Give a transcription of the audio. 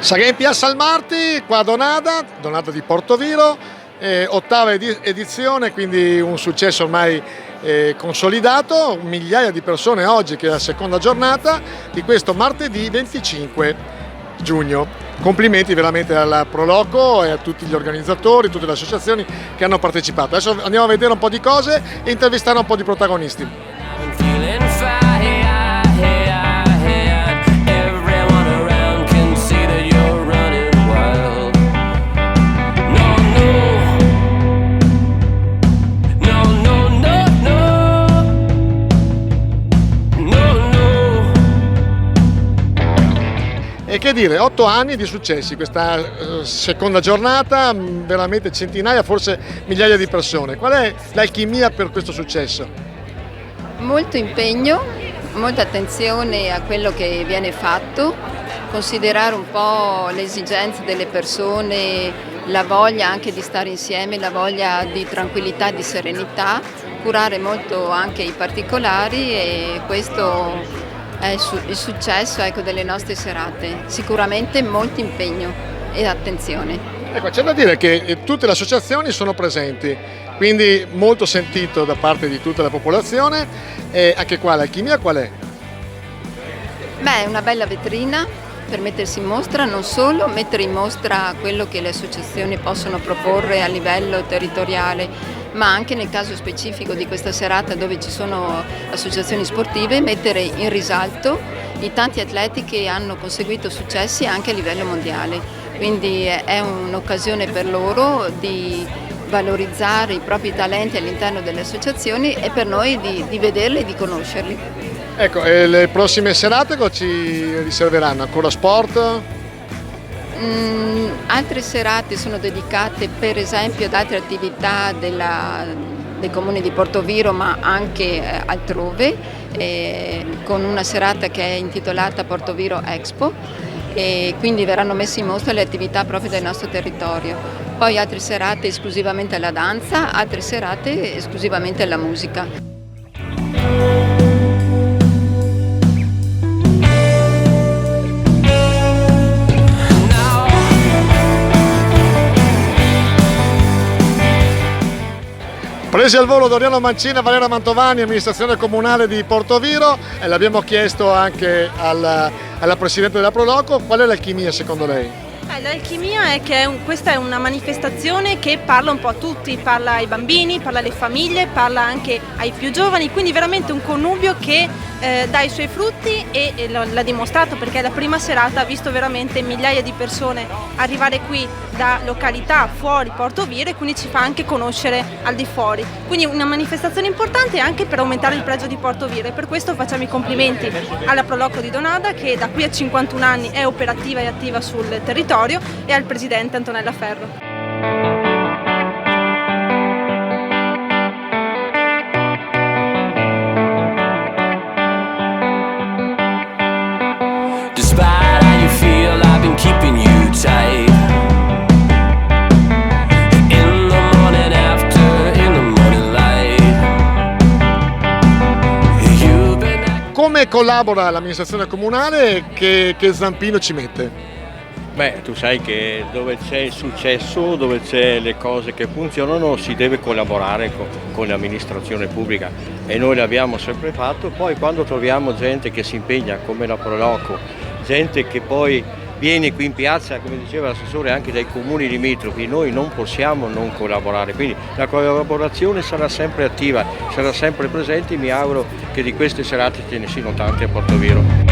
Sarà in Piazza al Marti, qua a Donada di Portoviro, ottava edizione, quindi un successo ormai consolidato, migliaia di persone oggi che è la seconda giornata di questo martedì 25 giugno. Complimenti veramente al Proloco e a tutti gli organizzatori, tutte le associazioni che hanno partecipato. Adesso andiamo a vedere un po' di cose e intervistare un po' di protagonisti. E che dire, 8 anni di successi, questa seconda giornata, veramente centinaia, forse migliaia di persone. Qual è l'alchimia per questo successo? Molto impegno, molta attenzione a quello che viene fatto, considerare un po' le esigenze delle persone, la voglia anche di stare insieme, la voglia di tranquillità, di serenità, curare molto anche i particolari e questo è il successo, ecco, delle nostre serate. Sicuramente molto impegno e attenzione. Ecco, c'è da dire che tutte le associazioni sono presenti, quindi molto sentito da parte di tutta la popolazione. E anche qua l'alchimia qual è? Beh, è una bella vetrina per mettersi in mostra, non solo mettere in mostra quello che le associazioni possono proporre a livello territoriale, ma anche nel caso specifico di questa serata dove ci sono associazioni sportive, mettere in risalto i tanti atleti che hanno conseguito successi anche a livello mondiale. Quindi è un'occasione per loro di valorizzare i propri talenti all'interno delle associazioni e per noi di vederli e di conoscerli. Ecco, e le prossime serate cosa ci riserveranno? Ancora sport? Altre serate sono dedicate per esempio ad altre attività del comune di Portoviro ma anche altrove, con una serata che è intitolata Portoviro Expo e quindi verranno messe in mostra le attività proprio del nostro territorio. Poi altre serate esclusivamente alla danza, altre serate esclusivamente alla musica. Presi al volo Doriano Mancina, Valera Mantovani, amministrazione comunale di Portoviro, e l'abbiamo chiesto anche alla Presidente della Proloco, qual è l'alchimia secondo lei? L'alchimia è che questa è una manifestazione che parla un po' a tutti, parla ai bambini, parla alle famiglie, parla anche ai più giovani, quindi veramente un connubio che dà i suoi frutti e l'ha dimostrato perché la prima serata ha visto veramente migliaia di persone arrivare qui da località fuori Portoviro e quindi ci fa anche conoscere al di fuori. Quindi una manifestazione importante anche per aumentare il pregio di Portoviro e per questo facciamo i complimenti alla Proloco di Donada che da qui a 51 anni è operativa e attiva sul territorio e al Presidente Antonella Ferro. Despite how you feel, I've been keeping you tight. In the morning after, in the morning light. You've been... Come collabora l'amministrazione comunale e che zampino ci mette? Beh, tu sai che dove c'è il successo, dove c'è le cose che funzionano, si deve collaborare con l'amministrazione pubblica e noi l'abbiamo sempre fatto. Poi quando troviamo gente che si impegna come la Proloco, gente che poi viene qui in piazza, come diceva l'assessore, anche dai comuni limitrofi, noi non possiamo non collaborare, quindi la collaborazione sarà sempre attiva, sarà sempre presente e mi auguro che di queste serate ce ne siano tante a Portoviro.